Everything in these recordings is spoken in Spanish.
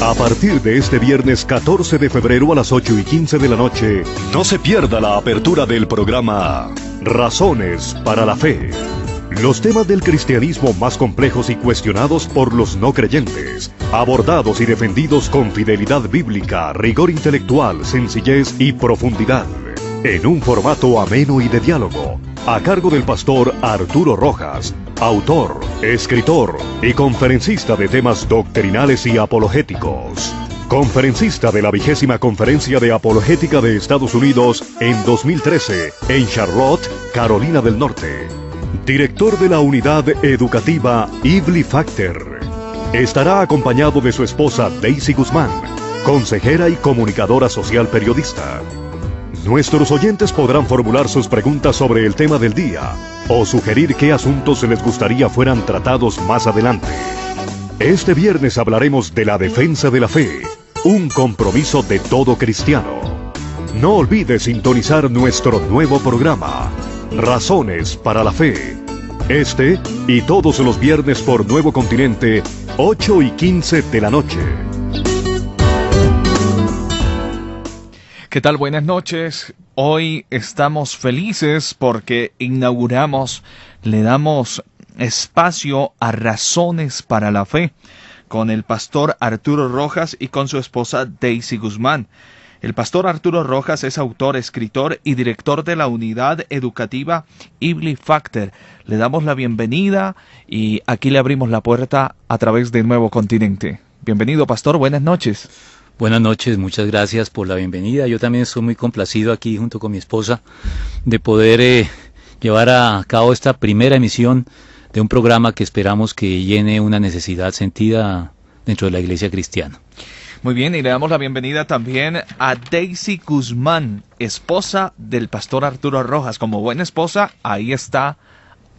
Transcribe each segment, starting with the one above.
A partir de este viernes 14 de febrero a las 8:15 de la noche, no se pierda la apertura del programa Razones para la Fe. Los temas del cristianismo más complejos y cuestionados por los no creyentes, abordados y defendidos con fidelidad bíblica, rigor intelectual, sencillez y profundidad, en un formato ameno y de diálogo, a cargo del pastor Arturo Rojas, autor, escritor y conferencista de temas doctrinales y apologéticos. Conferencista de la 20ª Conferencia de Apologética de Estados Unidos en 2013, en Charlotte, Carolina del Norte. Director de la unidad educativa Ibli Factor. Estará acompañado de su esposa Daisy Guzmán, consejera y comunicadora social periodista. Nuestros oyentes podrán formular sus preguntas sobre el tema del día o sugerir qué asuntos les gustaría fueran tratados más adelante. Este viernes hablaremos de la defensa de la fe, un compromiso de todo cristiano. No olvide sintonizar nuestro nuevo programa, Razones para la Fe. Este y todos los viernes por Nuevo Continente, 8:15 de la noche. ¿Qué tal? Buenas noches. Hoy estamos felices porque le damos espacio a Razones para la Fe con el pastor Arturo Rojas y con su esposa Daisy Guzmán. El pastor Arturo Rojas es autor, escritor y director de la unidad educativa Ibli Factor. Le damos la bienvenida y aquí le abrimos la puerta a través de Nuevo Continente. Bienvenido, pastor. Buenas noches. Buenas noches, muchas gracias por la bienvenida. Yo también estoy muy complacido aquí junto con mi esposa de poder llevar a cabo esta primera emisión de un programa que esperamos que llene una necesidad sentida dentro de la iglesia cristiana. Muy bien, y le damos la bienvenida también a Daisy Guzmán, esposa del pastor Arturo Rojas. Como buena esposa, ahí está,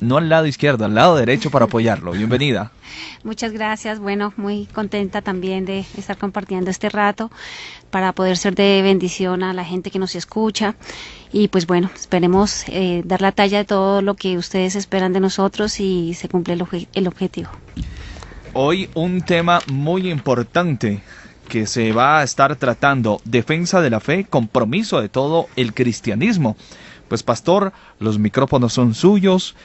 no al lado izquierdo, al lado derecho para apoyarlo. Bienvenida. Muchas gracias. Bueno, muy contenta también de estar compartiendo este rato para poder ser de bendición a la gente que nos escucha. Y pues bueno, esperemos dar la talla de todo lo que ustedes esperan de nosotros y se cumple el objetivo. Hoy un tema muy importante que se va a estar tratando: defensa de la fe, compromiso de todo el cristianismo. Pues pastor, los micrófonos son suyos.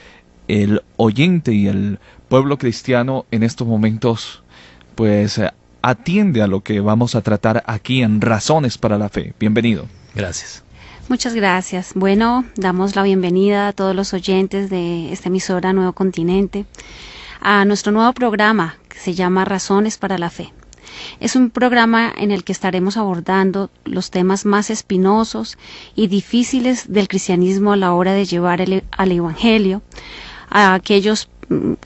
El oyente y el pueblo cristiano en estos momentos pues atiende a lo que vamos a tratar aquí en Razones para la Fe. Bienvenido. Gracias. Muchas gracias. Bueno, damos la bienvenida a todos los oyentes de esta emisora Nuevo Continente a nuestro nuevo programa que se llama Razones para la Fe. Es un programa en el que estaremos abordando los temas más espinosos y difíciles del cristianismo a la hora de llevar al Evangelio a aquellos no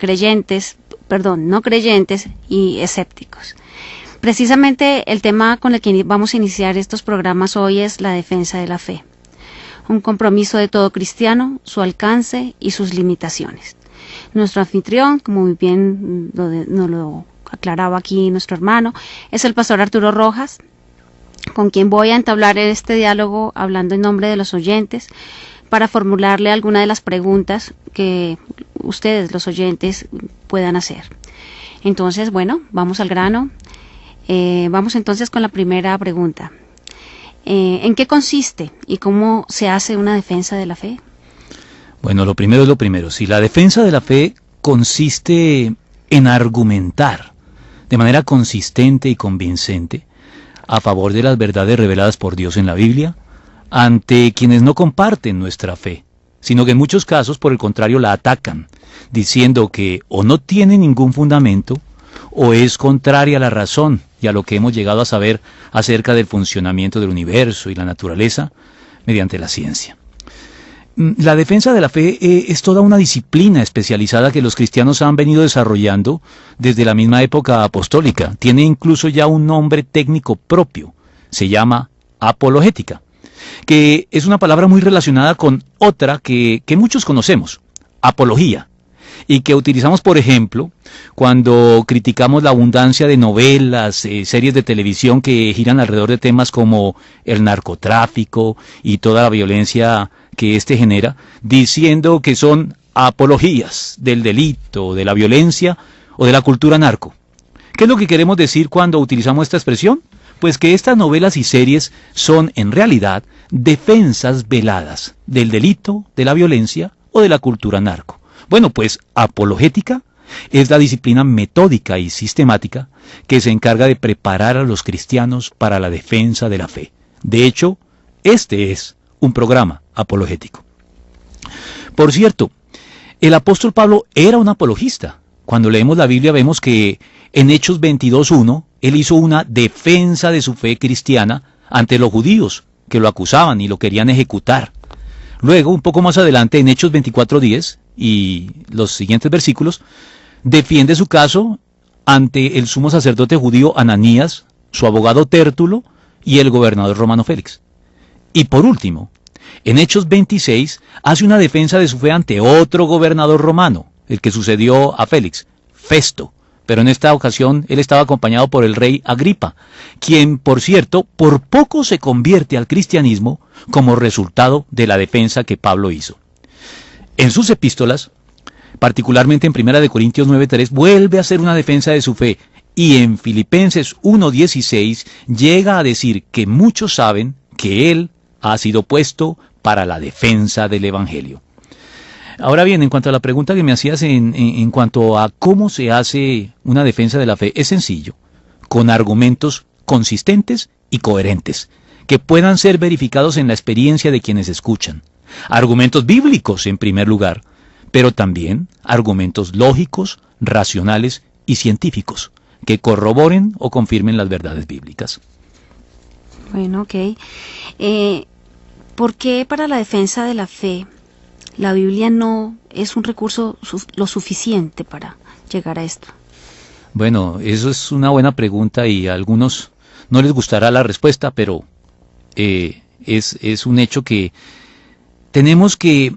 creyentes y escépticos. Precisamente el tema con el que vamos a iniciar estos programas hoy es la defensa de la fe, un compromiso de todo cristiano, su alcance y sus limitaciones. Nuestro anfitrión, como muy bien nos lo aclaraba aquí nuestro hermano, es el pastor Arturo Rojas, con quien voy a entablar este diálogo hablando en nombre de los oyentes para formularle alguna de las preguntas que ustedes, los oyentes, puedan hacer. Entonces, bueno, vamos al grano. Vamos entonces con la primera pregunta. ¿En qué consiste y cómo se hace una defensa de la fe? Bueno, lo primero es lo primero. Si la defensa de la fe consiste en argumentar de manera consistente y convincente a favor de las verdades reveladas por Dios en la Biblia, ante quienes no comparten nuestra fe, sino que en muchos casos, por el contrario, la atacan, diciendo que o no tiene ningún fundamento, o es contraria a la razón y a lo que hemos llegado a saber acerca del funcionamiento del universo y la naturaleza mediante la ciencia. La defensa de la fe es toda una disciplina especializada que los cristianos han venido desarrollando desde la misma época apostólica. Tiene incluso ya un nombre técnico propio, se llama apologética, que es una palabra muy relacionada con otra que muchos conocemos, apología, y que utilizamos, por ejemplo, cuando criticamos la abundancia de novelas, series de televisión que giran alrededor de temas como el narcotráfico y toda la violencia que éste genera, diciendo que son apologías del delito, de la violencia o de la cultura narco, ¿Qué es lo que queremos decir cuando utilizamos esta expresión? Pues que estas novelas y series son en realidad defensas veladas del delito, de la violencia o de la cultura narco. Bueno, pues apologética es la disciplina metódica y sistemática que se encarga de preparar a los cristianos para la defensa de la fe. De hecho, este es un programa apologético. Por cierto, el apóstol Pablo era un apologista. Cuando leemos la Biblia vemos que en Hechos 22:1 él hizo una defensa de su fe cristiana ante los judíos que lo acusaban y lo querían ejecutar. Luego, un poco más adelante, en Hechos 24:10 y los siguientes versículos, defiende su caso ante el sumo sacerdote judío Ananías, su abogado Tértulo y el gobernador romano Félix. Y por último, en Hechos 26 hace una defensa de su fe ante otro gobernador romano, el que sucedió a Félix, Festo. Pero en esta ocasión él estaba acompañado por el rey Agripa, quien, por cierto, por poco se convierte al cristianismo como resultado de la defensa que Pablo hizo. En sus epístolas, particularmente en 1 Corintios 9:3, vuelve a hacer una defensa de su fe, y en Filipenses 1:16 llega a decir que muchos saben que él ha sido puesto para la defensa del Evangelio. Ahora bien, en cuanto a la pregunta que me hacías en cuanto a cómo se hace una defensa de la fe, es sencillo, con argumentos consistentes y coherentes, que puedan ser verificados en la experiencia de quienes escuchan. Argumentos bíblicos, en primer lugar, pero también argumentos lógicos, racionales y científicos, que corroboren o confirmen las verdades bíblicas. Bueno, ok. ¿Por qué para la defensa de la fe la Biblia no es un recurso lo suficiente para llegar a esto? Bueno, eso es una buena pregunta y a algunos no les gustará la respuesta, pero es un hecho que tenemos que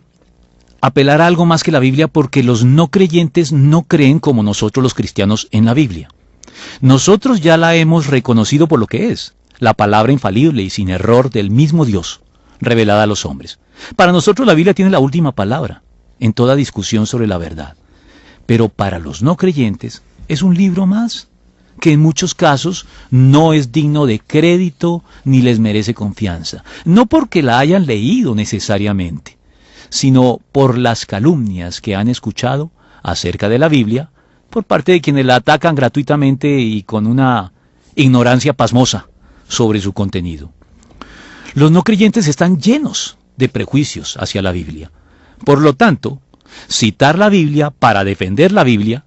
apelar a algo más que la Biblia, porque los no creyentes no creen como nosotros los cristianos en la Biblia. Nosotros ya la hemos reconocido por lo que es, la palabra infalible y sin error del mismo Dios, revelada a los hombres. Para nosotros la Biblia tiene la última palabra en toda discusión sobre la verdad. Pero para los no creyentes es un libro más, que en muchos casos no es digno de crédito ni les merece confianza. No porque la hayan leído necesariamente, sino por las calumnias que han escuchado acerca de la Biblia por parte de quienes la atacan gratuitamente y con una ignorancia pasmosa sobre su contenido. Los no creyentes están llenos de prejuicios hacia la Biblia. Por lo tanto, citar la Biblia para defender la Biblia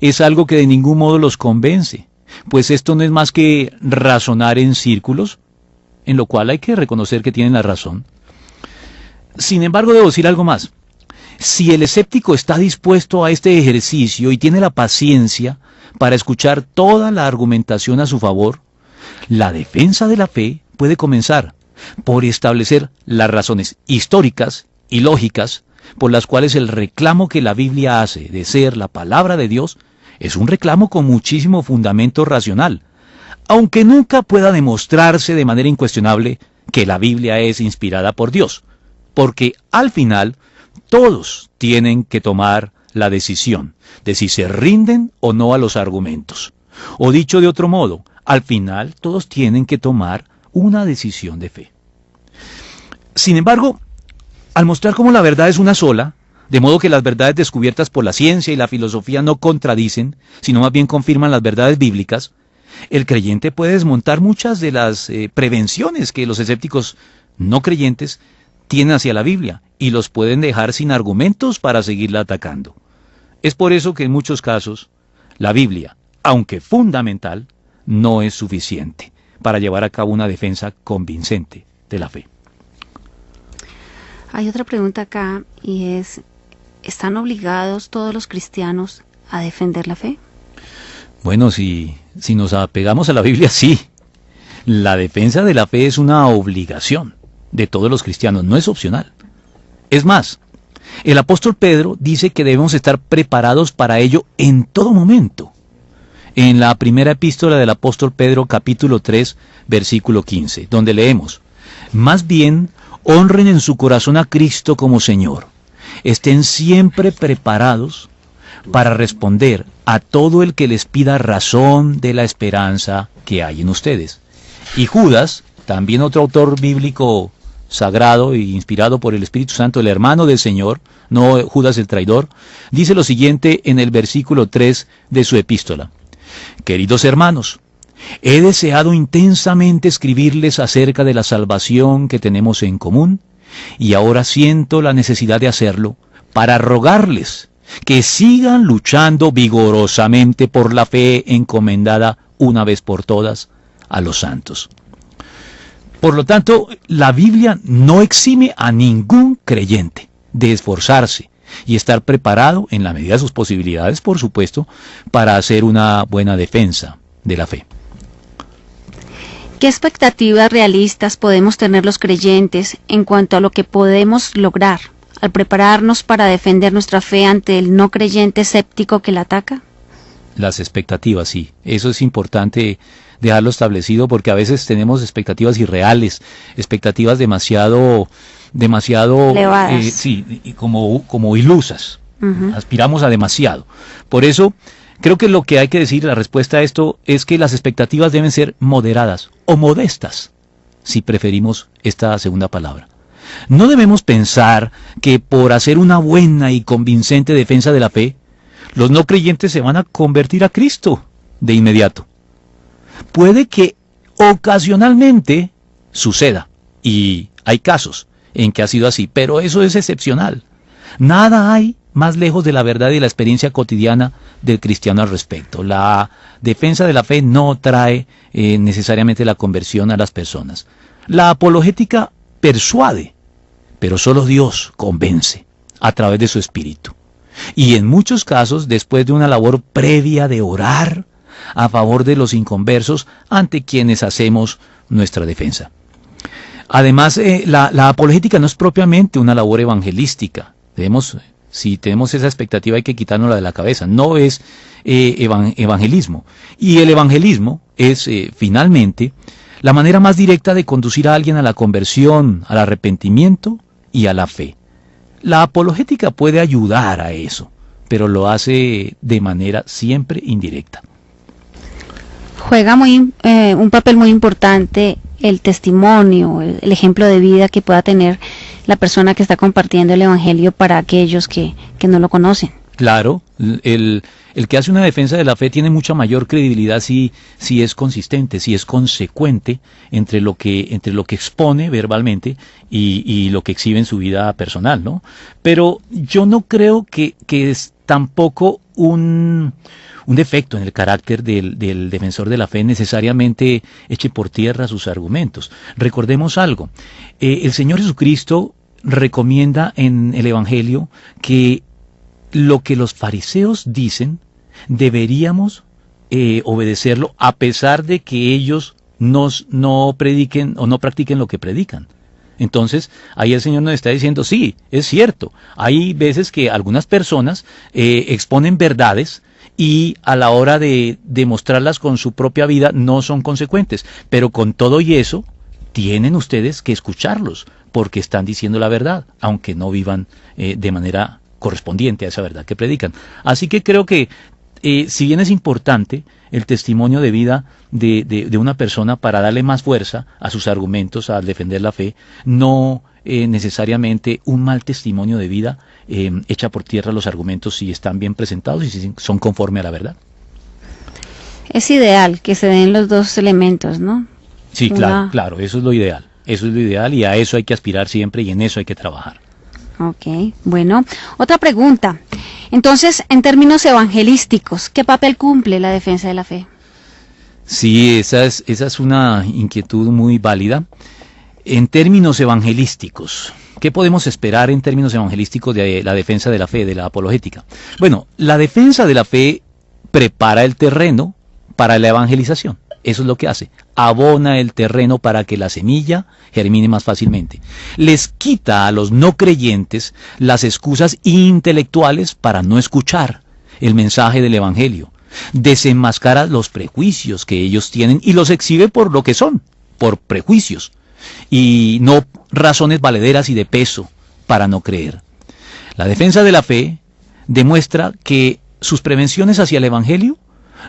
es algo que de ningún modo los convence, pues esto no es más que razonar en círculos, en lo cual hay que reconocer que tienen la razón. Sin embargo, debo decir algo más. Si el escéptico está dispuesto a este ejercicio y tiene la paciencia para escuchar toda la argumentación a su favor, la defensa de la fe puede comenzar por establecer las razones históricas y lógicas por las cuales el reclamo que la Biblia hace de ser la palabra de Dios es un reclamo con muchísimo fundamento racional, aunque nunca pueda demostrarse de manera incuestionable que la Biblia es inspirada por Dios, porque al final todos tienen que tomar la decisión de si se rinden o no a los argumentos. O dicho de otro modo, al final todos tienen que tomar una decisión de fe. Sin embargo, al mostrar cómo la verdad es una sola, de modo que las verdades descubiertas por la ciencia y la filosofía no contradicen, sino más bien confirman las verdades bíblicas, el creyente puede desmontar muchas de las prevenciones que los escépticos no creyentes tienen hacia la Biblia y los pueden dejar sin argumentos para seguirla atacando. Es por eso que en muchos casos la Biblia, aunque fundamental, no es suficiente para llevar a cabo una defensa convincente de la fe. Hay otra pregunta acá y es, ¿están obligados todos los cristianos a defender la fe? Bueno, si nos apegamos a la Biblia, sí. La defensa de la fe es una obligación de todos los cristianos, no es opcional. Es más, el apóstol Pedro dice que debemos estar preparados para ello en todo momento. En la primera epístola del apóstol Pedro, capítulo 3, versículo 15, donde leemos: más bien, honren en su corazón a Cristo como Señor. Estén siempre preparados para responder a todo el que les pida razón de la esperanza que hay en ustedes. Y Judas, también otro autor bíblico sagrado e inspirado por el Espíritu Santo, el hermano del Señor, no Judas el traidor, dice lo siguiente en el versículo 3 de su epístola: Queridos hermanos, he deseado intensamente escribirles acerca de la salvación que tenemos en común, y ahora siento la necesidad de hacerlo para rogarles que sigan luchando vigorosamente por la fe encomendada una vez por todas a los santos. Por lo tanto, la Biblia no exime a ningún creyente de esforzarse y estar preparado, en la medida de sus posibilidades, por supuesto, para hacer una buena defensa de la fe. ¿Qué expectativas realistas podemos tener los creyentes en cuanto a lo que podemos lograr al prepararnos para defender nuestra fe ante el no creyente escéptico que la ataca? Las expectativas, sí. Eso es importante dejarlo establecido, porque a veces tenemos expectativas irreales, expectativas demasiado elevadas. Sí, como ilusas. Aspiramos a demasiado. Por eso, creo que lo que hay que decir, la respuesta a esto, es que las expectativas deben ser moderadas o modestas, si preferimos esta segunda palabra. No debemos pensar que por hacer una buena y convincente defensa de la fe, los no creyentes se van a convertir a Cristo de inmediato. Puede que ocasionalmente suceda, y hay casos en que ha sido así, pero eso es excepcional. Nada hay más lejos de la verdad y la experiencia cotidiana del cristiano al respecto. La defensa de la fe no trae necesariamente la conversión a las personas. La apologética persuade, pero solo Dios convence a través de su Espíritu. Y en muchos casos, después de una labor previa de orar a favor de los inconversos ante quienes hacemos nuestra defensa. Además, la apologética no es propiamente una labor evangelística. Si tenemos esa expectativa, hay que quitárnosla de la cabeza. No es evangelismo. Y el evangelismo es, finalmente, la manera más directa de conducir a alguien a la conversión, al arrepentimiento y a la fe. La apologética puede ayudar a eso, pero lo hace de manera siempre indirecta. Juega un papel muy importante el testimonio, el ejemplo de vida que pueda tener la persona que está compartiendo el Evangelio para aquellos que no lo conocen. Claro, el que hace una defensa de la fe tiene mucha mayor credibilidad si es consistente, si es consecuente entre lo que expone verbalmente y lo que exhibe en su vida personal, ¿no? Pero yo no creo que es tampoco un defecto en el carácter del defensor de la fe necesariamente eche por tierra sus argumentos. Recordemos algo, el Señor Jesucristo recomienda en el Evangelio que lo que los fariseos dicen deberíamos obedecerlo, a pesar de que ellos no prediquen o no practiquen lo que predican. Entonces, ahí el Señor nos está diciendo, sí, es cierto, hay veces que algunas personas exponen verdades y a la hora de demostrarlas con su propia vida no son consecuentes, pero con todo y eso, tienen ustedes que escucharlos, porque están diciendo la verdad, aunque no vivan de manera correspondiente a esa verdad que predican. Así que creo que si bien es importante el testimonio de vida de una persona para darle más fuerza a sus argumentos al defender la fe, no necesariamente un mal testimonio de vida echa por tierra los argumentos si están bien presentados y si son conforme a la verdad. Es ideal que se den los dos elementos, ¿no? Sí, claro, eso es lo ideal. Eso es lo ideal y a eso hay que aspirar siempre y en eso hay que trabajar. Ok, bueno, otra pregunta. Entonces, en términos evangelísticos, ¿qué papel cumple la defensa de la fe? Sí, esa es una inquietud muy válida. En términos evangelísticos, ¿qué podemos esperar en términos evangelísticos de la defensa de la fe, de la apologética? Bueno, la defensa de la fe prepara el terreno para la evangelización. Eso es lo que hace. Abona el terreno para que la semilla germine más fácilmente. Les quita a los no creyentes las excusas intelectuales para no escuchar el mensaje del Evangelio. Desenmascara los prejuicios que ellos tienen y los exhibe por lo que son, por prejuicios, y no razones valederas y de peso para no creer. La defensa de la fe demuestra que sus prevenciones hacia el Evangelio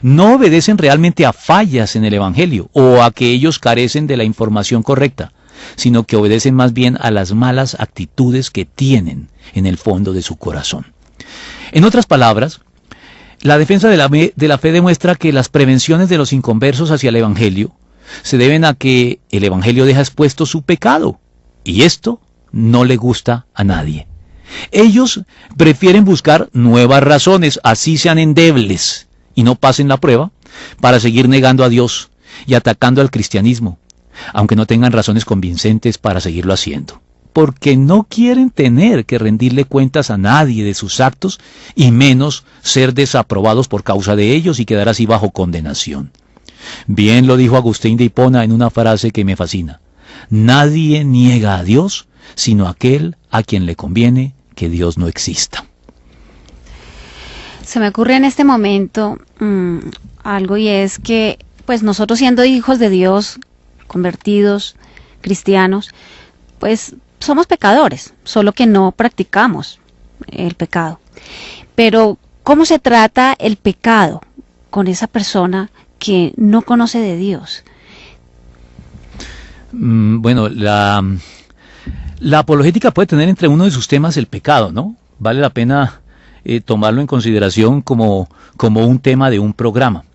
no obedecen realmente a fallas en el Evangelio o a que ellos carecen de la información correcta, sino que obedecen más bien a las malas actitudes que tienen en el fondo de su corazón. En otras palabras, la defensa de la fe demuestra que las prevenciones de los inconversos hacia el Evangelio se deben a que el Evangelio deja expuesto su pecado, y esto no le gusta a nadie. Ellos prefieren buscar nuevas razones, así sean endebles, y no pasen la prueba, para seguir negando a Dios y atacando al cristianismo, aunque no tengan razones convincentes para seguirlo haciendo, porque no quieren tener que rendirle cuentas a nadie de sus actos, y menos ser desaprobados por causa de ellos y quedar así bajo condenación. Bien lo dijo Agustín de Hipona en una frase que me fascina: nadie niega a Dios, sino aquel a quien le conviene que Dios no exista. Se me ocurre en este momento algo, y es que pues nosotros, siendo hijos de Dios, convertidos, cristianos, pues somos pecadores, solo que no practicamos el pecado. Pero ¿cómo se trata el pecado con esa persona que no conoce de Dios? Bueno, la apologética puede tener entre uno de sus temas el pecado, ¿no? Vale la pena tomarlo en consideración como un tema de un programa.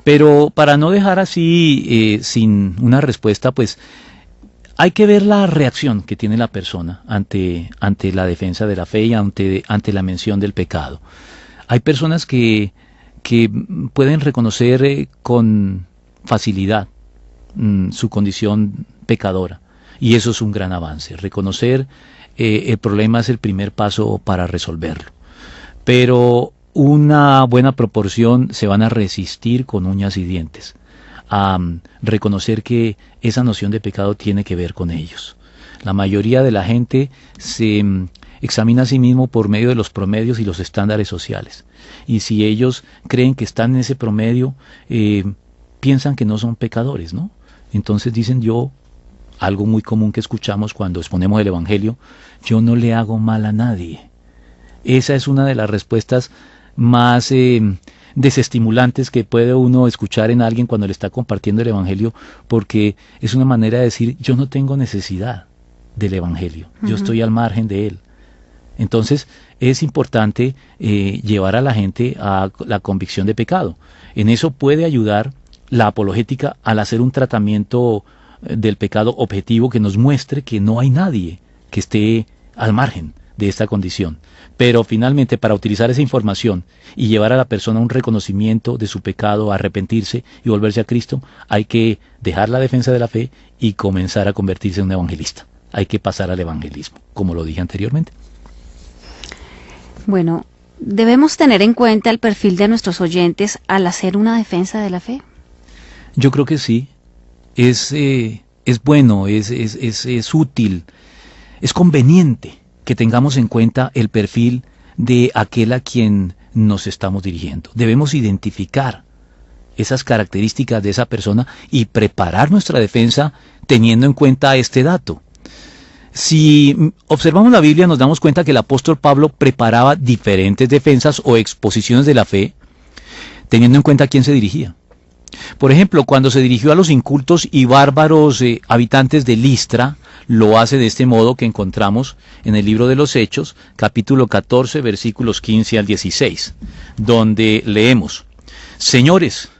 Pero para no dejar así sin una respuesta, pues hay que ver la reacción que tiene la persona ante la defensa de la fe y ante la mención del pecado. Hay personas que pueden reconocer con facilidad su condición pecadora, y eso es un gran avance. Reconocer el problema es el primer paso para resolverlo, pero una buena proporción se van a resistir con uñas y dientes a reconocer que esa noción de pecado tiene que ver con ellos. La mayoría de la gente se examina a sí mismo por medio de los promedios y los estándares sociales, y si ellos creen que están en ese promedio, piensan que no son pecadores, ¿no? Entonces dicen: algo muy común que escuchamos cuando exponemos el Evangelio: yo no le hago mal a nadie. Esa es una de las respuestas más desestimulantes que puede uno escuchar en alguien cuando le está compartiendo el Evangelio, porque es una manera de decir: yo no tengo necesidad del Evangelio, yo estoy al margen de él. Entonces es importante llevar a la gente a la convicción de pecado. En eso puede ayudar la apologética al hacer un tratamiento del pecado objetivo que nos muestre que no hay nadie que esté al margen de esta condición. Pero finalmente, para utilizar esa información y llevar a la persona a un reconocimiento de su pecado, a arrepentirse y volverse a Cristo, hay que dejar la defensa de la fe y comenzar a convertirse en un evangelista. Hay que pasar al evangelismo, como lo dije anteriormente. Bueno, ¿debemos tener en cuenta el perfil de nuestros oyentes al hacer una defensa de la fe? Yo creo que sí. Es bueno, es útil, es conveniente que tengamos en cuenta el perfil de aquel a quien nos estamos dirigiendo. Debemos identificar esas características de esa persona y preparar nuestra defensa teniendo en cuenta este dato. Si observamos la Biblia, nos damos cuenta que el apóstol Pablo preparaba diferentes defensas o exposiciones de la fe teniendo en cuenta a quién se dirigía. Por ejemplo, cuando se dirigió a los incultos y bárbaros habitantes de Listra, lo hace de este modo que encontramos en el libro de los Hechos, capítulo 14, versículos 15 al 16, donde leemos: Señores,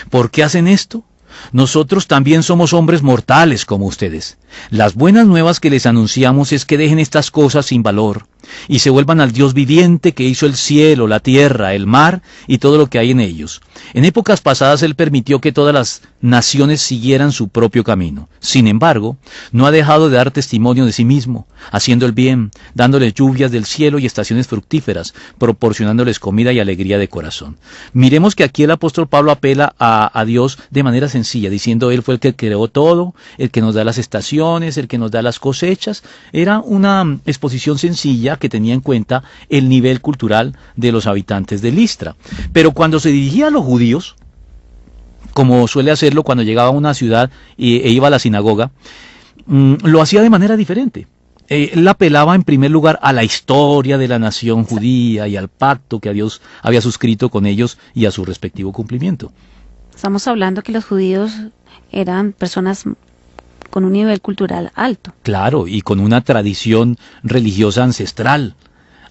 ¿por qué hacen esto? Nosotros también somos hombres mortales como ustedes. Las buenas nuevas que les anunciamos es que dejen estas cosas sin valor y se vuelvan al Dios viviente que hizo el cielo, la tierra, el mar y todo lo que hay en ellos. En épocas pasadas Él permitió que todas las naciones siguieran su propio camino. Sin embargo, no ha dejado de dar testimonio de sí mismo, haciendo el bien, dándoles lluvias del cielo y estaciones fructíferas, proporcionándoles comida y alegría de corazón. Miremos que aquí el apóstol Pablo apela a Dios de manera sencilla, diciendo: Él fue el que creó todo, el que nos da las estaciones, el que nos da las cosechas. Era una exposición sencilla que tenía en cuenta el nivel cultural de los habitantes de Listra. Pero cuando se dirigía a los judíos, como suele hacerlo cuando llegaba a una ciudad e iba a la sinagoga, lo hacía de manera diferente. él apelaba en primer lugar a la historia de la nación judía y al pacto que Dios había suscrito con ellos y a su respectivo cumplimiento. Estamos hablando que los judíos eran personas con un nivel cultural alto. Claro, y con una tradición religiosa ancestral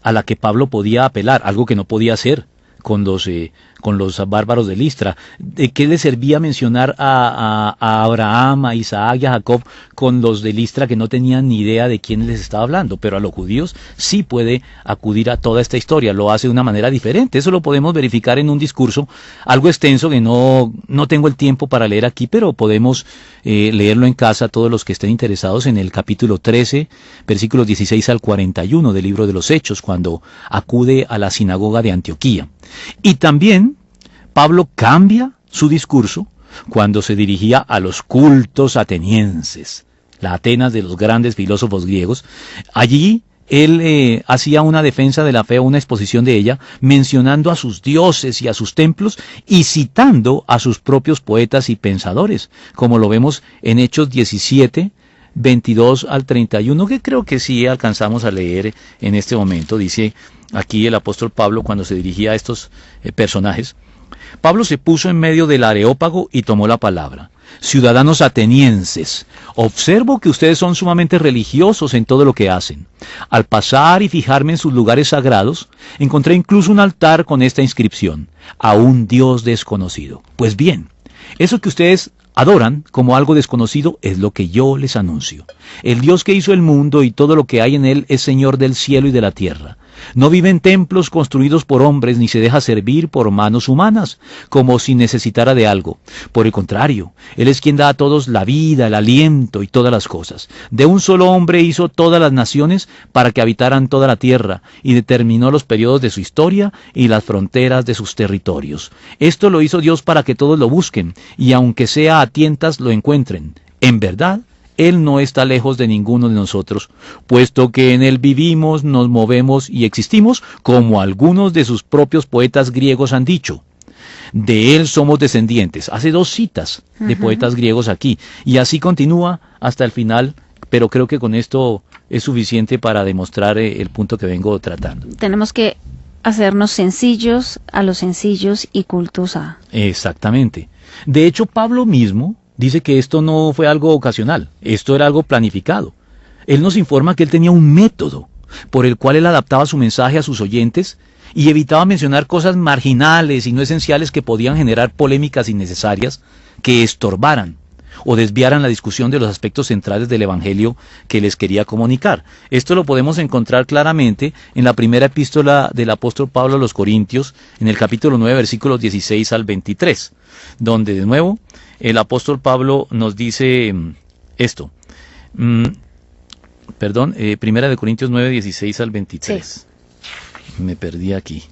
a la que Pablo podía apelar, algo que no podía hacer con los bárbaros de Listra. ¿De qué le servía mencionar a Abraham, a Isaac y a Jacob con los de Listra que no tenían ni idea de quién les estaba hablando? Pero a los judíos sí puede acudir a toda esta historia, lo hace de una manera diferente. Eso lo podemos verificar en un discurso algo extenso que no tengo el tiempo para leer aquí, pero podemos leerlo en casa todos los que estén interesados en el capítulo 13, versículos 16 al 41 del libro de los Hechos, cuando acude a la sinagoga de Antioquía. Y también Pablo cambia su discurso cuando se dirigía a los cultos atenienses, la Atenas de los grandes filósofos griegos. Allí él hacía una defensa de la fe, una exposición de ella, mencionando a sus dioses y a sus templos y citando a sus propios poetas y pensadores, como lo vemos en Hechos 17, 22 al 31, que creo que sí alcanzamos a leer en este momento. Dice aquí el apóstol Pablo cuando se dirigía a estos personajes: Pablo se puso en medio del Areópago y tomó la palabra. Ciudadanos atenienses, observo que ustedes son sumamente religiosos en todo lo que hacen. Al pasar y fijarme en sus lugares sagrados, encontré incluso un altar con esta inscripción: a un Dios desconocido. Pues bien, eso que ustedes adoran como algo desconocido es lo que yo les anuncio. El Dios que hizo el mundo y todo lo que hay en él es Señor del cielo y de la tierra. No vive en templos construidos por hombres, ni se deja servir por manos humanas, como si necesitara de algo. Por el contrario, Él es quien da a todos la vida, el aliento y todas las cosas. De un solo hombre hizo todas las naciones para que habitaran toda la tierra, y determinó los periodos de su historia y las fronteras de sus territorios. Esto lo hizo Dios para que todos lo busquen, y aunque sea a tientas lo encuentren. En verdad, Él no está lejos de ninguno de nosotros, puesto que en Él vivimos, nos movemos y existimos, como algunos de sus propios poetas griegos han dicho. De Él somos descendientes. Hace dos citas de poetas griegos aquí, y así continúa hasta el final, pero creo que con esto es suficiente para demostrar el punto que vengo tratando. Tenemos que hacernos sencillos a los sencillos y cultos a... Exactamente. De hecho, Pablo mismo dice que esto no fue algo ocasional, esto era algo planificado. Él nos informa que él tenía un método por el cual él adaptaba su mensaje a sus oyentes y evitaba mencionar cosas marginales y no esenciales que podían generar polémicas innecesarias que estorbaran o desviaran la discusión de los aspectos centrales del Evangelio que les quería comunicar. Esto lo podemos encontrar claramente en la primera epístola del apóstol Pablo a los Corintios, en el capítulo 9, versículos 16 al 23, donde de nuevo el apóstol Pablo nos dice esto. Primera de Corintios 9, 16 al 23. Sí. Me perdí aquí.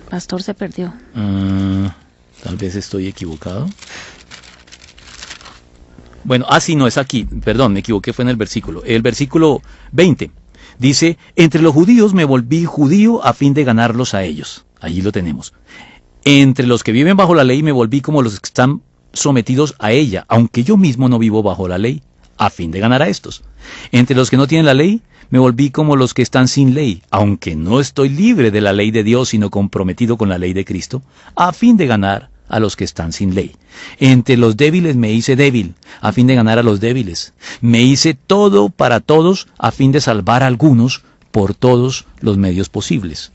Pastor se perdió. Tal vez estoy equivocado. Bueno, sí, no es aquí. Perdón, me equivoqué, fue en el versículo. El versículo 20 dice: entre los judíos me volví judío a fin de ganarlos a ellos. Allí lo tenemos. Entre los que viven bajo la ley me volví como los que están sometidos a ella, aunque yo mismo no vivo bajo la ley, a fin de ganar a estos. Entre los que no tienen la ley, me volví como los que están sin ley, aunque no estoy libre de la ley de Dios, sino comprometido con la ley de Cristo, a fin de ganar a los que están sin ley. Entre los débiles me hice débil, a fin de ganar a los débiles. Me hice todo para todos, a fin de salvar a algunos por todos los medios posibles.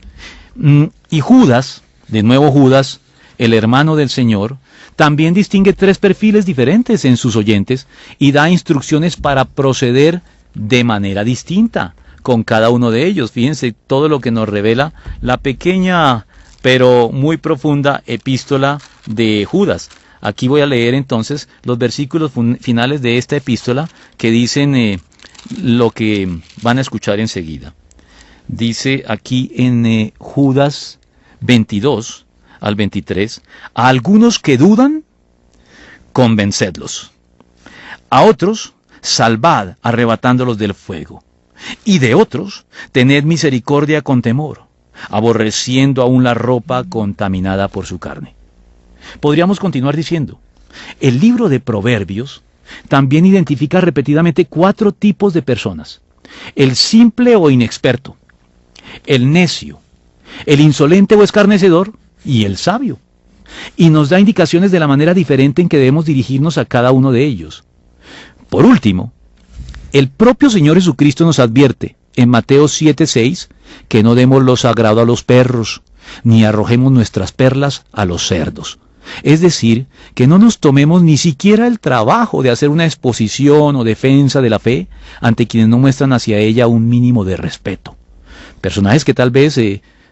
Y Judas, de nuevo Judas, el hermano del Señor, también distingue tres perfiles diferentes en sus oyentes y da instrucciones para proceder de manera distinta con cada uno de ellos. Fíjense todo lo que nos revela la pequeña pero muy profunda epístola de Judas. Aquí voy a leer entonces los versículos finales de esta epístola que dicen lo que van a escuchar enseguida. Dice aquí en Judas 22 al 23, a algunos que dudan, convencedlos. A otros, salvad, arrebatándolos del fuego. Y de otros, tened misericordia con temor, aborreciendo aún la ropa contaminada por su carne. Podríamos continuar diciendo, el libro de Proverbios también identifica repetidamente 4 tipos de personas: el simple o inexperto, el necio, el insolente o escarnecedor y el sabio. Y nos da indicaciones de la manera diferente en que debemos dirigirnos a cada uno de ellos. Por último, el propio Señor Jesucristo nos advierte en Mateo 7:6 que no demos lo sagrado a los perros, ni arrojemos nuestras perlas a los cerdos. Es decir, que no nos tomemos ni siquiera el trabajo de hacer una exposición o defensa de la fe ante quienes no muestran hacia ella un mínimo de respeto. Personajes que tal vez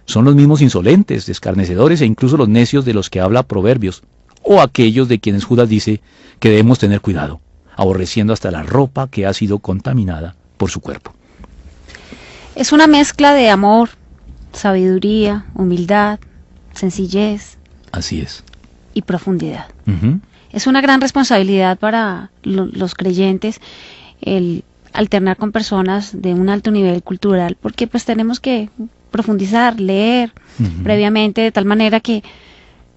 son los mismos insolentes, escarnecedores e incluso los necios de los que habla Proverbios, o aquellos de quienes Judas dice que debemos tener cuidado, aborreciendo hasta la ropa que ha sido contaminada por su cuerpo. Es una mezcla de amor, sabiduría, humildad, sencillez. Así es. Y profundidad. Uh-huh. Es una gran responsabilidad para los creyentes el alternar con personas de un alto nivel cultural, porque pues tenemos que profundizar, leer previamente, de tal manera que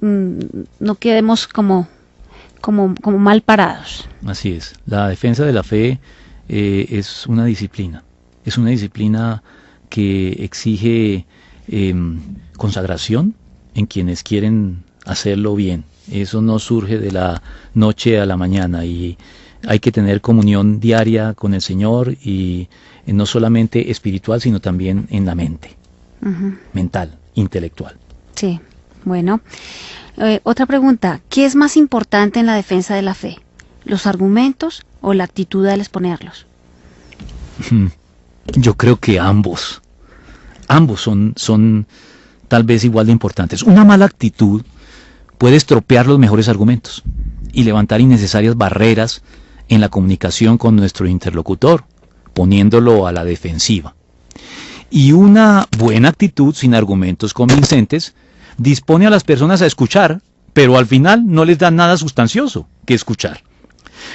no quedemos como mal parados. Así es. La defensa de la fe es una disciplina. Es una disciplina que exige consagración en quienes quieren hacerlo bien. Eso no surge de la noche a la mañana, y hay que tener comunión diaria con el Señor, y no solamente espiritual, sino también en la mente, mental, intelectual. Sí, bueno. Otra pregunta, ¿qué es más importante en la defensa de la fe? ¿Los argumentos o la actitud al exponerlos? Yo creo que ambos son tal vez igual de importantes. Una mala actitud puede estropear los mejores argumentos y levantar innecesarias barreras en la comunicación con nuestro interlocutor, poniéndolo a la defensiva. Y una buena actitud sin argumentos convincentes dispone a las personas a escuchar, pero al final no les da nada sustancioso que escuchar.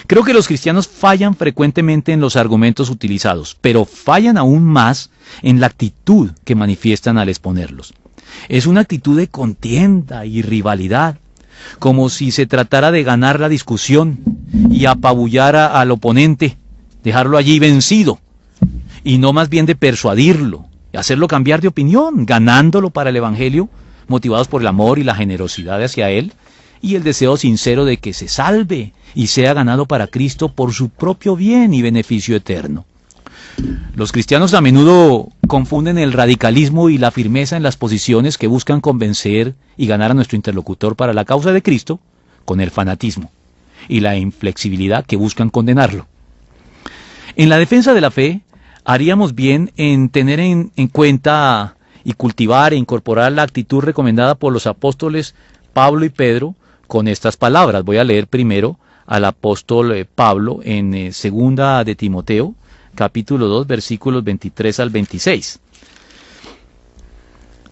Creo que los cristianos fallan frecuentemente en los argumentos utilizados, pero fallan aún más en la actitud que manifiestan al exponerlos. Es una actitud de contienda y rivalidad, como si se tratara de ganar la discusión y apabullar al oponente, dejarlo allí vencido, y no más bien de persuadirlo, hacerlo cambiar de opinión, ganándolo para el Evangelio, motivados por el amor y la generosidad hacia Él, y el deseo sincero de que se salve y sea ganado para Cristo por su propio bien y beneficio eterno. Los cristianos a menudo confunden el radicalismo y la firmeza en las posiciones que buscan convencer y ganar a nuestro interlocutor para la causa de Cristo con el fanatismo y la inflexibilidad que buscan condenarlo. En la defensa de la fe, haríamos bien en tener en cuenta y cultivar e incorporar la actitud recomendada por los apóstoles Pablo y Pedro con estas palabras. Voy a leer primero al apóstol Pablo en segunda de Timoteo, capítulo 2, versículos 23 al 26.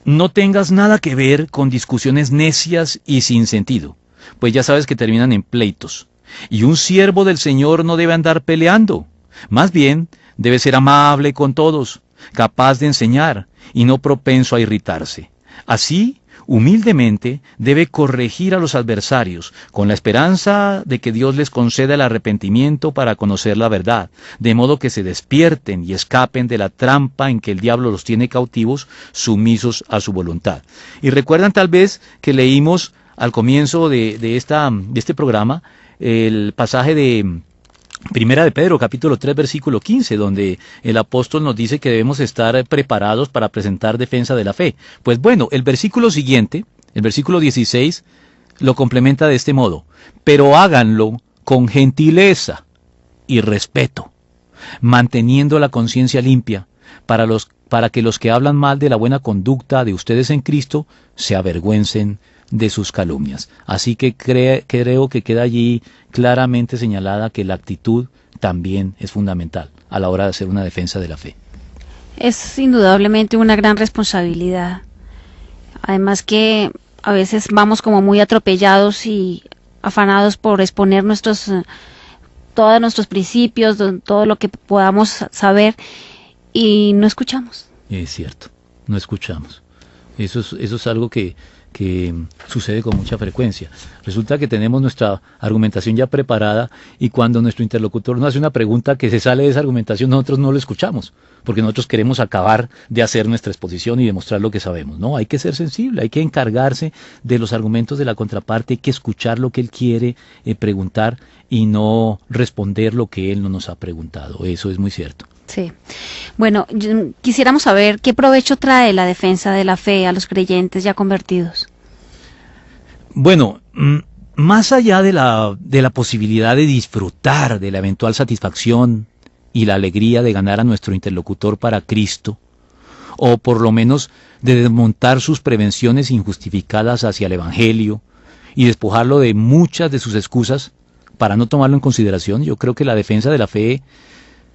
No tengas nada que ver con discusiones necias y sin sentido, pues ya sabes que terminan en pleitos. Y un siervo del Señor no debe andar peleando, más bien debe ser amable con todos, capaz de enseñar y no propenso a irritarse. Así, humildemente, debe corregir a los adversarios, con la esperanza de que Dios les conceda el arrepentimiento para conocer la verdad, de modo que se despierten y escapen de la trampa en que el diablo los tiene cautivos, sumisos a su voluntad. Y recuerdan tal vez que leímos al comienzo de este programa el pasaje de Primera de Pedro, capítulo 3, versículo 15, donde el apóstol nos dice que debemos estar preparados para presentar defensa de la fe. Pues bueno, el versículo siguiente, el versículo 16, lo complementa de este modo: pero háganlo con gentileza y respeto, manteniendo la conciencia limpia, para que los que hablan mal de la buena conducta de ustedes en Cristo se avergüencen de sus calumnias. Así que creo que queda allí claramente señalada que la actitud también es fundamental a la hora de hacer una defensa de la fe. Es indudablemente una gran responsabilidad. Además que a veces vamos como muy atropellados y afanados por exponer todos nuestros principios, todo lo que podamos saber, y no escuchamos. Es cierto, no escuchamos. Eso es algo que que sucede con mucha frecuencia. Resulta que tenemos nuestra argumentación ya preparada y cuando nuestro interlocutor nos hace una pregunta que se sale de esa argumentación, nosotros no lo escuchamos, porque nosotros queremos acabar de hacer nuestra exposición y demostrar lo que sabemos. No, hay que ser sensible, hay que encargarse de los argumentos de la contraparte, hay que escuchar lo que él quiere preguntar y no responder lo que él no nos ha preguntado. Eso es muy cierto. Sí. Bueno, quisiéramos saber qué provecho trae la defensa de la fe a los creyentes ya convertidos. Bueno, más allá de la posibilidad de disfrutar de la eventual satisfacción y la alegría de ganar a nuestro interlocutor para Cristo, o por lo menos de desmontar sus prevenciones injustificadas hacia el Evangelio y despojarlo de muchas de sus excusas para no tomarlo en consideración, yo creo que la defensa de la fe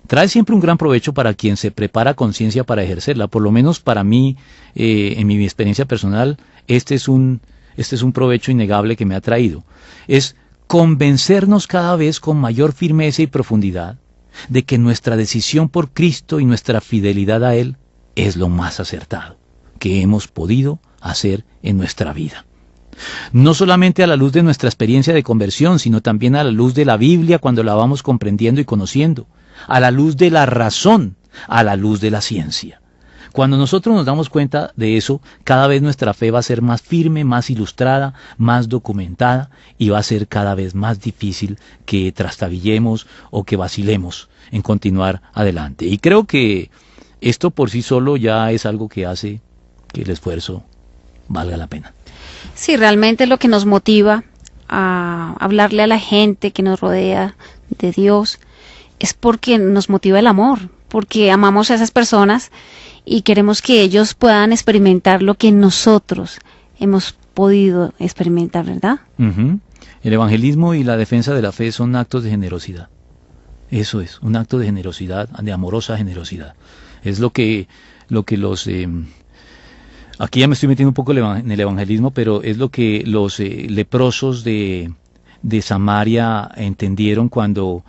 trae siempre un gran provecho para quien se prepara a conciencia para ejercerla. Por lo menos para mí, en mi experiencia personal, este es un provecho innegable que me ha traído. Es convencernos cada vez con mayor firmeza y profundidad de que nuestra decisión por Cristo y nuestra fidelidad a Él es lo más acertado que hemos podido hacer en nuestra vida. No solamente a la luz de nuestra experiencia de conversión, sino también a la luz de la Biblia cuando la vamos comprendiendo y conociendo, a la luz de la razón, a la luz de la ciencia. Cuando nosotros nos damos cuenta de eso, cada vez nuestra fe va a ser más firme, más ilustrada, más documentada y va a ser cada vez más difícil que trastabillemos o que vacilemos en continuar adelante. Y creo que esto por sí solo ya es algo que hace que el esfuerzo valga la pena. Sí, realmente lo que nos motiva a hablarle a la gente que nos rodea de Dios es porque nos motiva el amor, porque amamos a esas personas y queremos que ellos puedan experimentar lo que nosotros hemos podido experimentar, ¿verdad? El evangelismo y la defensa de la fe son actos de generosidad. Eso es, un acto de generosidad, de amorosa generosidad. Es lo que los... aquí ya me estoy metiendo un poco en el evangelismo, pero es lo que los leprosos de Samaria entendieron cuando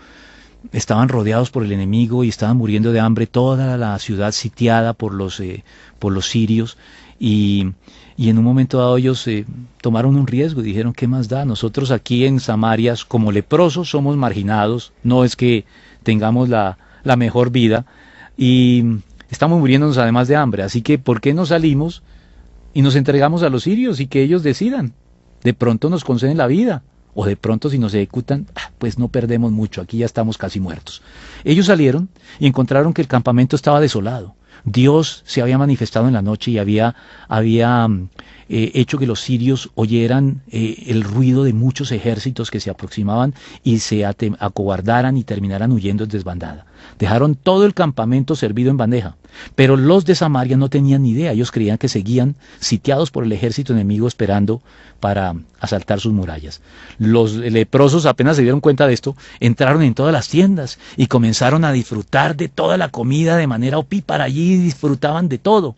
estaban rodeados por el enemigo y estaban muriendo de hambre, toda la ciudad sitiada por los sirios, y en un momento dado ellos tomaron un riesgo y dijeron, ¿qué más da? Nosotros aquí en Samaria, como leprosos, somos marginados, no es que tengamos la mejor vida, y estamos muriéndonos además de hambre, así que ¿por qué no salimos y nos entregamos a los sirios y que ellos decidan? De pronto nos conceden la vida, o de pronto si nos ejecutan, pues no perdemos mucho, aquí ya estamos casi muertos. Ellos salieron y encontraron que el campamento estaba desolado. Dios se había manifestado en la noche y había hecho que los sirios oyeran el ruido de muchos ejércitos que se aproximaban y se acobardaran y terminaran huyendo en desbandada. Dejaron todo el campamento servido en bandeja, pero los de Samaria no tenían ni idea. Ellos creían que seguían sitiados por el ejército enemigo esperando para asaltar sus murallas. Los leprosos apenas se dieron cuenta de esto, entraron en todas las tiendas y comenzaron a disfrutar de toda la comida de manera opípara. Allí disfrutaban de todo,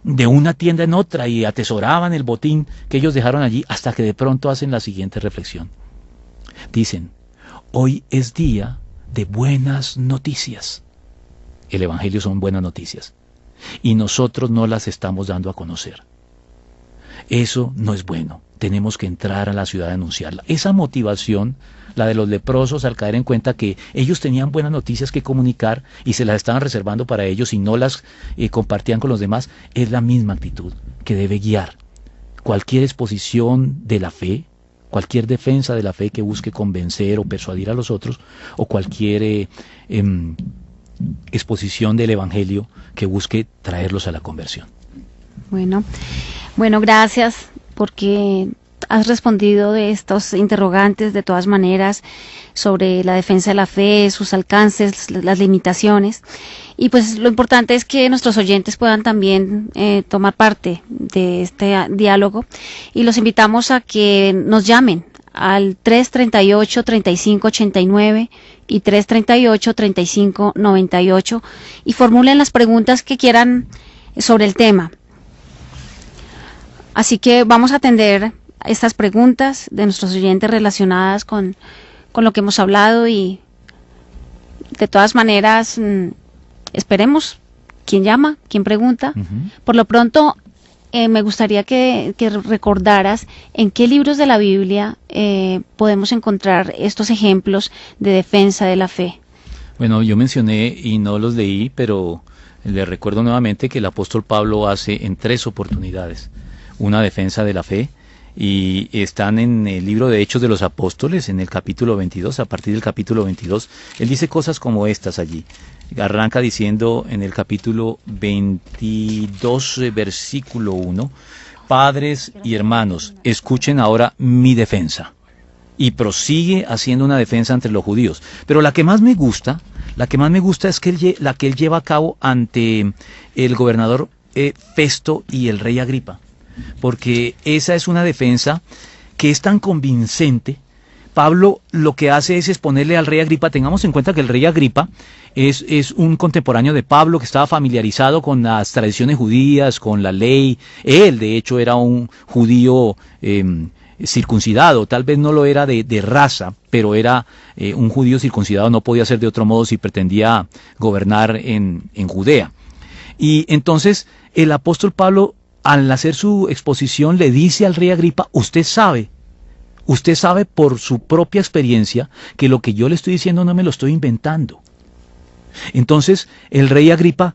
de una tienda en otra, y atesoraban el botín que ellos dejaron allí, hasta que de pronto hacen la siguiente reflexión. Dicen, hoy es día de buenas noticias. El evangelio son buenas noticias y nosotros no las estamos dando a conocer. Eso no es bueno. Tenemos que entrar a la ciudad a anunciarla. Esa motivación, la de los leprosos, al caer en cuenta que ellos tenían buenas noticias que comunicar y se las estaban reservando para ellos y no las compartían con los demás, es la misma actitud que debe guiar cualquier exposición de la fe, cualquier defensa de la fe que busque convencer o persuadir a los otros, o cualquier exposición del evangelio que busque traerlos a la conversión. Bueno, gracias porque has respondido de estos interrogantes de todas maneras sobre la defensa de la fe, sus alcances, las limitaciones. Y pues lo importante es que nuestros oyentes puedan también tomar parte de este diálogo, y los invitamos a que nos llamen al 338-3589 y 338-3598 y formulen las preguntas que quieran sobre el tema. Así que vamos a atender estas preguntas de nuestros oyentes relacionadas con lo que hemos hablado, y de todas maneras esperemos quién llama, quién pregunta. Por lo pronto, me gustaría que recordaras en qué libros de la Biblia podemos encontrar estos ejemplos de defensa de la fe. Bueno, yo mencioné y no los leí, pero le recuerdo nuevamente que el apóstol Pablo hace en 3 oportunidades una defensa de la fe, y están en el libro de Hechos de los Apóstoles, en el capítulo 22, a partir del capítulo 22, él dice cosas como estas allí. Arranca diciendo en el capítulo 22, versículo 1, padres y hermanos, escuchen ahora mi defensa. Y prosigue haciendo una defensa entre los judíos. Pero la que más me gusta es que la que él lleva a cabo ante el gobernador Festo y el rey Agripa. Porque esa es una defensa que es tan convincente. Pablo lo que hace es exponerle al rey Agripa. Tengamos en cuenta que el rey Agripa es un contemporáneo de Pablo, que estaba familiarizado con las tradiciones judías, con la ley. Él, de hecho, era un judío circuncidado. Tal vez no lo era de raza, pero era un judío circuncidado. No podía ser de otro modo si pretendía gobernar en Judea. Y entonces el apóstol Pablo, al hacer su exposición, le dice al rey Agripa, usted sabe por su propia experiencia que lo que yo le estoy diciendo no me lo estoy inventando. Entonces el rey Agripa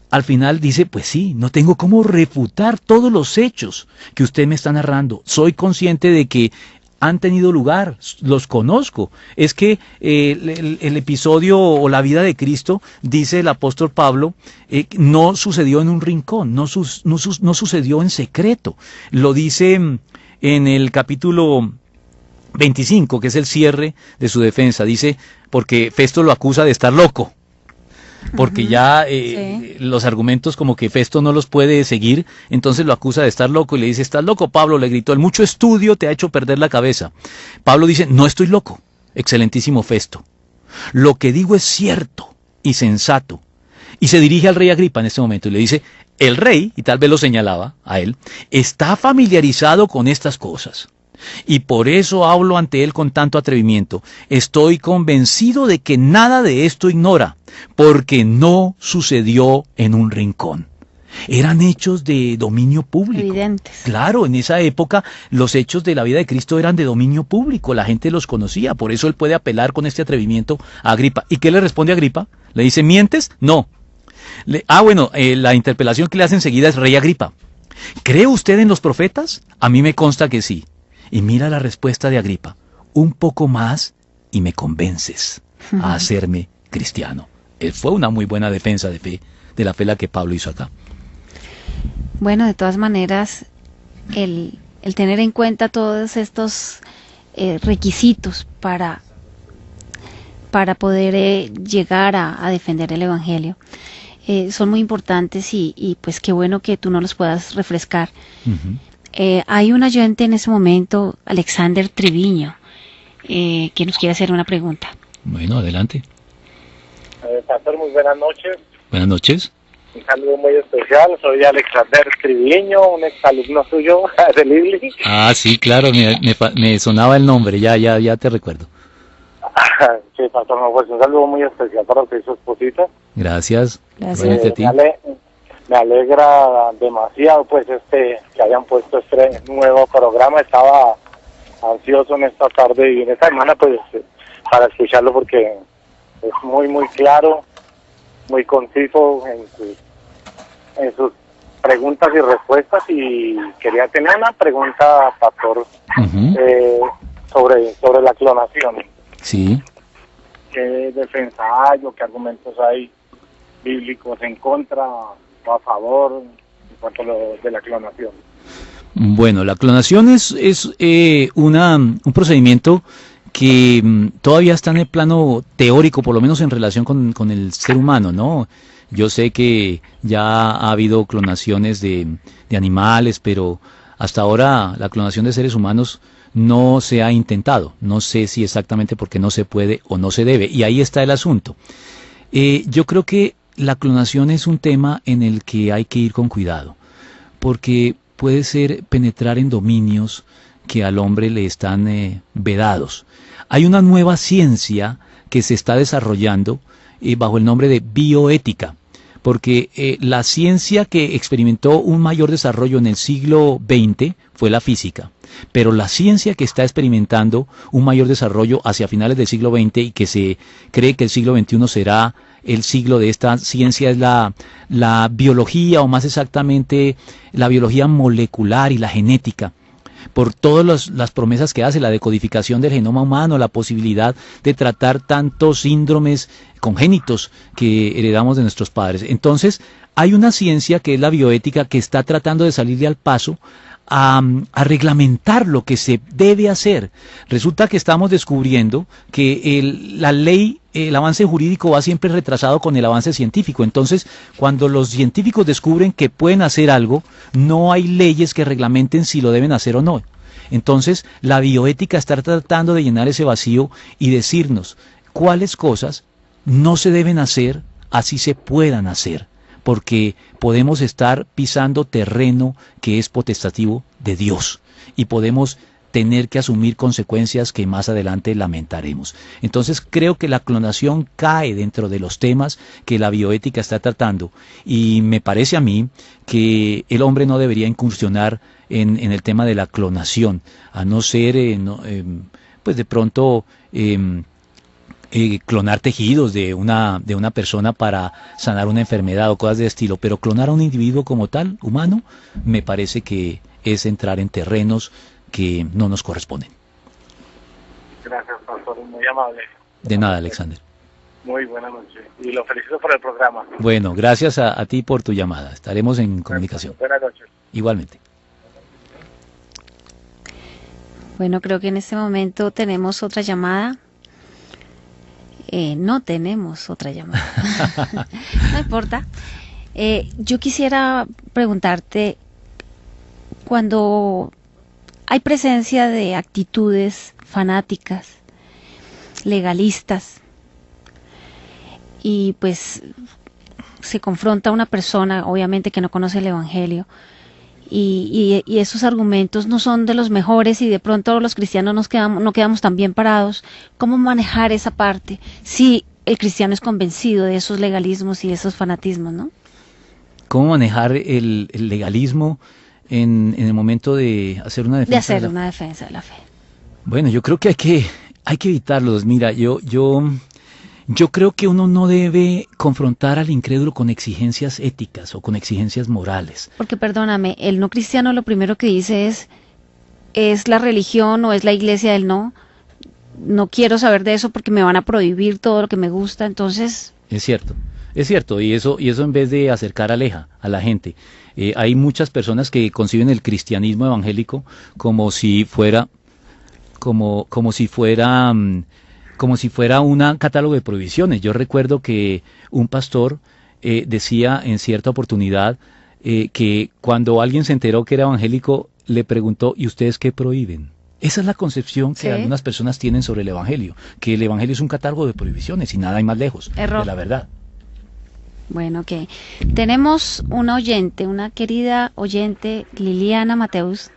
al final dice, pues sí, no tengo cómo refutar todos los hechos que usted me está narrando. Soy consciente de que han tenido lugar, los conozco. Es que el episodio o la vida de Cristo, dice el apóstol Pablo, no sucedió en un rincón, no sucedió en secreto. Lo dice en el capítulo 25, que es el cierre de su defensa. Dice, porque Festo lo acusa de estar loco. Porque ya sí, los argumentos como que Festo no los puede seguir, entonces lo acusa de estar loco y le dice, ¿estás loco, Pablo? Le gritó, el mucho estudio te ha hecho perder la cabeza. Pablo dice, no estoy loco, excelentísimo Festo. Lo que digo es cierto y sensato. Y se dirige al rey Agripa en este momento y le dice, el rey, y tal vez lo señalaba a él, está familiarizado con estas cosas. Y por eso hablo ante él con tanto atrevimiento. Estoy convencido de que nada de esto ignora, porque no sucedió en un rincón. Eran hechos de dominio público. Evidentes. Claro, en esa época los hechos de la vida de Cristo eran de dominio público, la gente los conocía, por eso él puede apelar con este atrevimiento a Agripa. ¿Y qué le responde a Agripa? Le dice, ¿mientes? No. La interpelación que le hace enseguida es, rey Agripa, ¿cree usted en los profetas? A mí me consta que sí. Y mira la respuesta de Agripa, un poco más y me convences a hacerme cristiano. Fue una muy buena defensa de la fe la que Pablo hizo acá. Bueno, de todas maneras, el tener en cuenta todos estos requisitos para poder llegar a defender el Evangelio son muy importantes y pues qué bueno que tú nos los puedas refrescar. Uh-huh. Hay un oyente en ese momento, Alexander Triviño, que nos quiere hacer una pregunta. Bueno, adelante. Pastor, muy buenas noches. Buenas noches. Un saludo muy especial, soy Alexander Triviño, un exalumno suyo de Lili. Ah, sí, claro, me sonaba el nombre, ya te recuerdo. Sí, pastor, no, pues un saludo muy especial para usted y su esposita. Gracias. Gracias. A ti. Me alegra demasiado pues que hayan puesto este nuevo programa. Estaba ansioso en esta tarde y en esta semana pues para escucharlo porque es muy muy claro, muy conciso en sus preguntas y respuestas. Y quería tener una pregunta, pastor, uh-huh, sobre la clonación. Sí. ¿Qué defensa hay o qué argumentos hay bíblicos en contra o a favor en cuanto a lo de la clonación? Bueno, la clonación es un procedimiento que todavía está en el plano teórico, por lo menos en relación con el ser humano, ¿no? Yo sé que ya ha habido clonaciones de animales, pero hasta ahora la clonación de seres humanos no se ha intentado. No sé si exactamente porque no se puede o no se debe, y ahí está el asunto. Yo creo que la clonación es un tema en el que hay que ir con cuidado, porque puede ser penetrar en dominios que al hombre le están vedados. Hay una nueva ciencia que se está desarrollando bajo el nombre de bioética, porque la ciencia que experimentó un mayor desarrollo en el siglo XX fue la física, pero la ciencia que está experimentando un mayor desarrollo hacia finales del siglo XX y que se cree que el siglo XXI será el siglo de esta ciencia es la biología, o más exactamente la biología molecular y la genética, por todas las promesas que hace, la decodificación del genoma humano, la posibilidad de tratar tantos síndromes congénitos que heredamos de nuestros padres. Entonces, hay una ciencia que es la bioética que está tratando de salirle al paso a reglamentar lo que se debe hacer. Resulta que estamos descubriendo que la ley, el avance jurídico va siempre retrasado con el avance científico. Entonces, cuando los científicos descubren que pueden hacer algo, no hay leyes que reglamenten si lo deben hacer o no. Entonces, la bioética está tratando de llenar ese vacío y decirnos cuáles cosas no se deben hacer, así se puedan hacer, porque podemos estar pisando terreno que es potestativo de Dios y podemos tener que asumir consecuencias que más adelante lamentaremos. Entonces creo que la clonación cae dentro de los temas que la bioética está tratando, y me parece a mí que el hombre no debería incursionar en el tema de la clonación, a no ser, pues de pronto clonar tejidos de una persona para sanar una enfermedad o cosas de estilo, pero clonar a un individuo como tal, humano, me parece que es entrar en terrenos que no nos corresponden. Gracias, pastor, muy amable. De nada, Alexander. Muy buena noche y lo felicito por el programa. Bueno, gracias a ti por tu llamada. Estaremos en comunicación. Buenas noches. Igualmente. Bueno, creo que en este momento tenemos otra llamada. No tenemos otra llamada. No importa. Yo quisiera preguntarte, cuando hay presencia de actitudes fanáticas, legalistas, y pues se confronta a una persona, obviamente que no conoce el Evangelio, y esos argumentos no son de los mejores, y de pronto los cristianos no quedamos tan bien parados, ¿cómo manejar esa parte si el cristiano es convencido de esos legalismos y de esos fanatismos, ¿no? ¿Cómo manejar el legalismo en el momento de hacer una defensa de una defensa de la fe? Bueno, yo creo que hay que evitarlos. Mira, yo creo que uno no debe confrontar al incrédulo con exigencias éticas o con exigencias morales. Porque perdóname, el no cristiano lo primero que dice es la religión o es la iglesia del no quiero saber de eso porque me van a prohibir todo lo que me gusta, entonces... Es cierto, y eso en vez de acercar aleja a la gente. Hay muchas personas que conciben el cristianismo evangélico como si fuera un catálogo de prohibiciones. Yo recuerdo que un pastor decía en cierta oportunidad que cuando alguien se enteró que era evangélico, le preguntó: ¿y ustedes qué prohíben? Esa es la concepción que algunas personas tienen sobre el evangelio, que el evangelio es un catálogo de prohibiciones y nada hay más lejos de la verdad. Bueno, ok. Tenemos una oyente, una querida oyente, Liliana Mateus.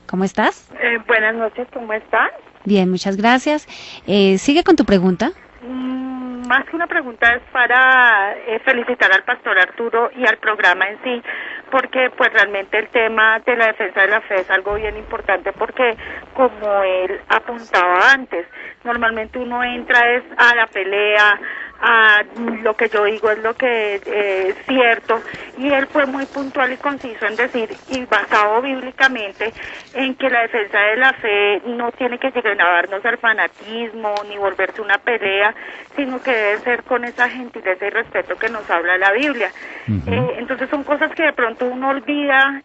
¿Cómo estás? Buenas noches, ¿cómo están? Bien, muchas gracias. Sigue con tu pregunta. Más que una pregunta es para felicitar al pastor Arturo y al programa en sí, porque pues realmente el tema de la defensa de la fe es algo bien importante, porque como él apuntaba antes, normalmente uno entra es a la pelea, a lo que yo digo es lo que es cierto, y él fue muy puntual y conciso en decir, y basado bíblicamente, en que la defensa de la fe no tiene que llevarnos al fanatismo ni volverse una pelea, sino que debe ser con esa gentileza y respeto que nos habla la Biblia. Entonces son cosas que de pronto uno olvida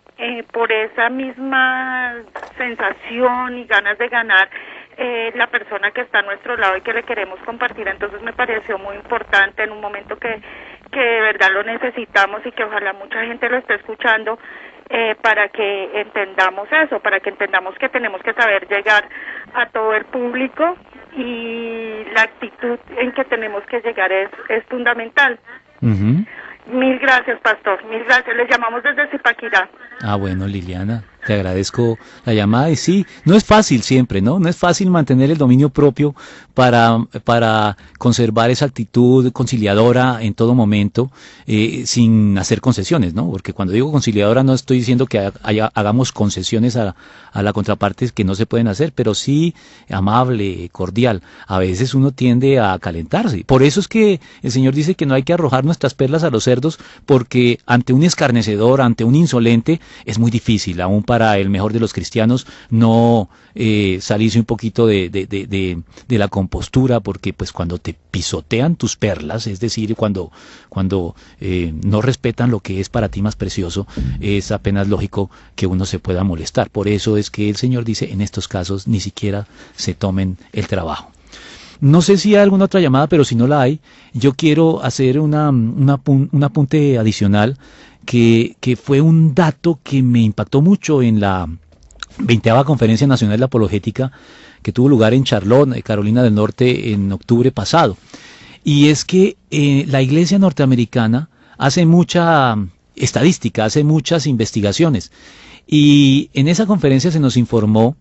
por esa misma sensación y ganas de ganar la persona que está a nuestro lado y que le queremos compartir. Entonces me pareció muy importante en un momento que de verdad lo necesitamos y que ojalá mucha gente lo esté escuchando, para que entendamos eso, para que entendamos que tenemos que saber llegar a todo el público, y la actitud en que tenemos que llegar es fundamental. Mil gracias, pastor, mil gracias. Les llamamos desde Zipaquirá. Ah, bueno, Liliana, te agradezco la llamada y sí, no es fácil siempre, ¿no? No es fácil mantener el dominio propio para conservar esa actitud conciliadora en todo momento, sin hacer concesiones, ¿no? Porque cuando digo conciliadora no estoy diciendo que hagamos concesiones a la contraparte que no se pueden hacer, pero sí amable, cordial. A veces uno tiende a calentarse. Por eso es que el Señor dice que no hay que arrojar nuestras perlas a los cerdos, porque ante un escarnecedor, ante un insolente, es muy difícil, aún para el mejor de los cristianos, no salirse un poquito de la compostura, porque pues cuando te pisotean tus perlas, es decir, cuando no respetan lo que es para ti más precioso, es apenas lógico que uno se pueda molestar. Por eso es que el Señor dice, en estos casos ni siquiera se tomen el trabajo. No sé si hay alguna otra llamada, pero si no la hay, yo quiero hacer un apunte adicional que fue un dato que me impactó mucho en la 20ª Conferencia Nacional de Apologética que tuvo lugar en Charlotte, Carolina del Norte, en octubre pasado. Y es que la Iglesia norteamericana hace mucha estadística, hace muchas investigaciones. Y en esa conferencia se nos informó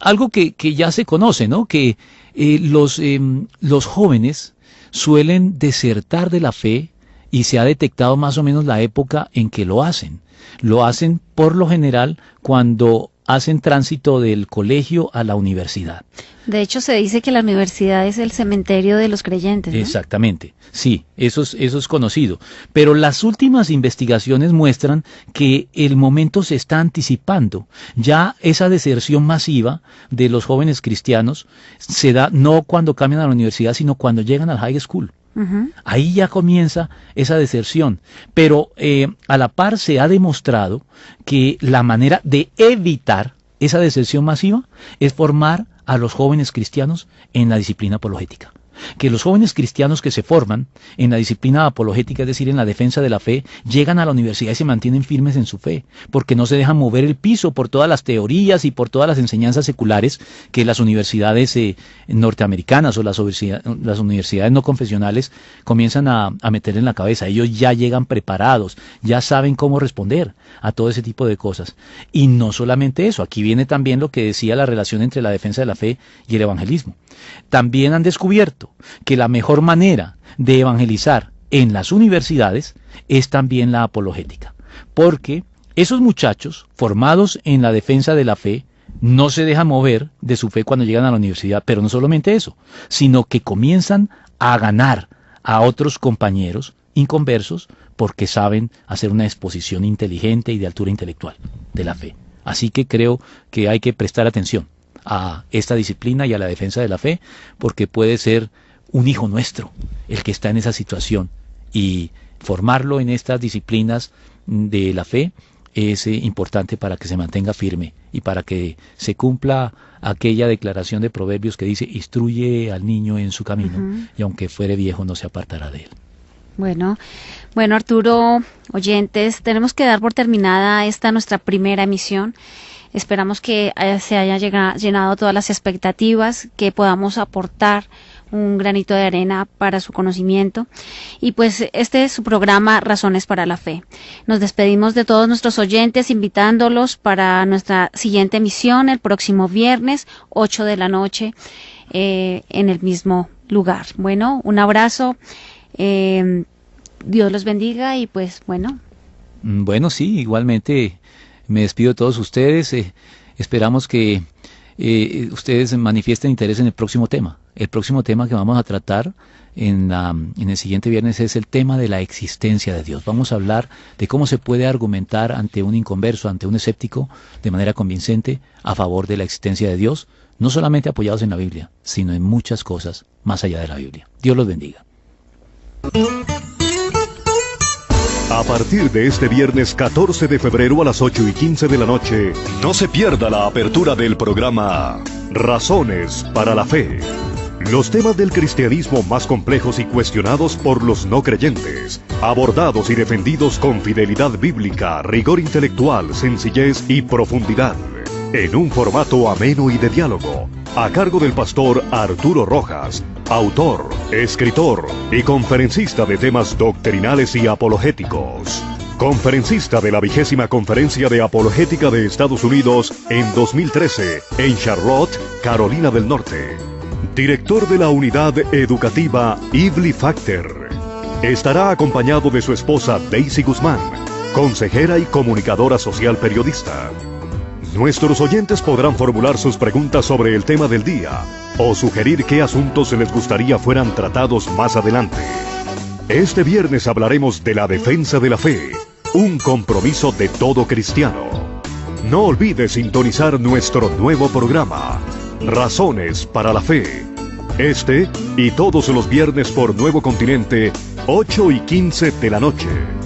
algo que ya se conoce, ¿no? Que los jóvenes suelen desertar de la fe y se ha detectado más o menos la época en que lo hacen. Lo hacen por lo general cuando hacen tránsito del colegio a la universidad. De hecho, se dice que la universidad es el cementerio de los creyentes, ¿no? Exactamente, sí, eso es conocido. Pero las últimas investigaciones muestran que el momento se está anticipando. Ya esa deserción masiva de los jóvenes cristianos se da no cuando cambian a la universidad, sino cuando llegan al high school. Ahí ya comienza esa deserción, pero a la par se ha demostrado que la manera de evitar esa deserción masiva es formar a los jóvenes cristianos en la disciplina apologética. Que los jóvenes cristianos que se forman en la disciplina apologética, es decir, en la defensa de la fe, llegan a la universidad y se mantienen firmes en su fe, porque no se dejan mover el piso por todas las teorías y por todas las enseñanzas seculares que las universidades norteamericanas o las universidades no confesionales comienzan a meter en la cabeza. Ellos ya llegan preparados, ya saben cómo responder a todo ese tipo de cosas. Y no solamente eso, aquí viene también lo que decía la relación entre la defensa de la fe y el evangelismo. También han descubierto que la mejor manera de evangelizar en las universidades es también la apologética, porque esos muchachos formados en la defensa de la fe no se dejan mover de su fe cuando llegan a la universidad, pero no solamente eso, sino que comienzan a ganar a otros compañeros inconversos porque saben hacer una exposición inteligente y de altura intelectual de la fe. Así que creo que hay que prestar atención a esta disciplina y a la defensa de la fe, porque puede ser un hijo nuestro el que está en esa situación, y formarlo en estas disciplinas de la fe es importante para que se mantenga firme y para que se cumpla aquella declaración de Proverbios que dice: instruye al niño en su camino, y aunque fuere viejo no se apartará de él. Bueno, Arturo, oyentes, tenemos que dar por terminada esta nuestra primera emisión. Esperamos que se haya llenado todas las expectativas, que podamos aportar un granito de arena para su conocimiento. Y pues este es su programa Razones para la Fe. Nos despedimos de todos nuestros oyentes, invitándolos para nuestra siguiente emisión el próximo viernes, 8 de la noche, en el mismo lugar. Bueno, un abrazo. Dios los bendiga y pues bueno. Bueno, sí, igualmente me despido de todos ustedes. Esperamos que ustedes manifiesten interés en el próximo tema. El próximo tema que vamos a tratar en el siguiente viernes es el tema de la existencia de Dios. Vamos a hablar de cómo se puede argumentar ante un inconverso, ante un escéptico, de manera convincente a favor de la existencia de Dios, no solamente apoyados en la Biblia, sino en muchas cosas más allá de la Biblia. Dios los bendiga. A partir de este viernes 14 de febrero a las 8:15 de la noche, no se pierda la apertura del programa Razones para la Fe. Los temas del cristianismo más complejos y cuestionados por los no creyentes, abordados y defendidos con fidelidad bíblica, rigor intelectual, sencillez y profundidad, en un formato ameno y de diálogo, a cargo del pastor Arturo Rojas, autor, escritor y conferencista de temas doctrinales y apologéticos. Conferencista de la 20ª Conferencia de Apologética de Estados Unidos en 2013 en Charlotte, Carolina del Norte. Director de la unidad educativa Ivy Factor. Estará acompañado de su esposa Daisy Guzmán, consejera y comunicadora social periodista. Nuestros oyentes podrán formular sus preguntas sobre el tema del día o sugerir qué asuntos les gustaría fueran tratados más adelante. Este viernes hablaremos de la defensa de la fe, un compromiso de todo cristiano. No olvides sintonizar nuestro nuevo programa, Razones para la Fe. Este y todos los viernes por Nuevo Continente, 8:15 de la noche.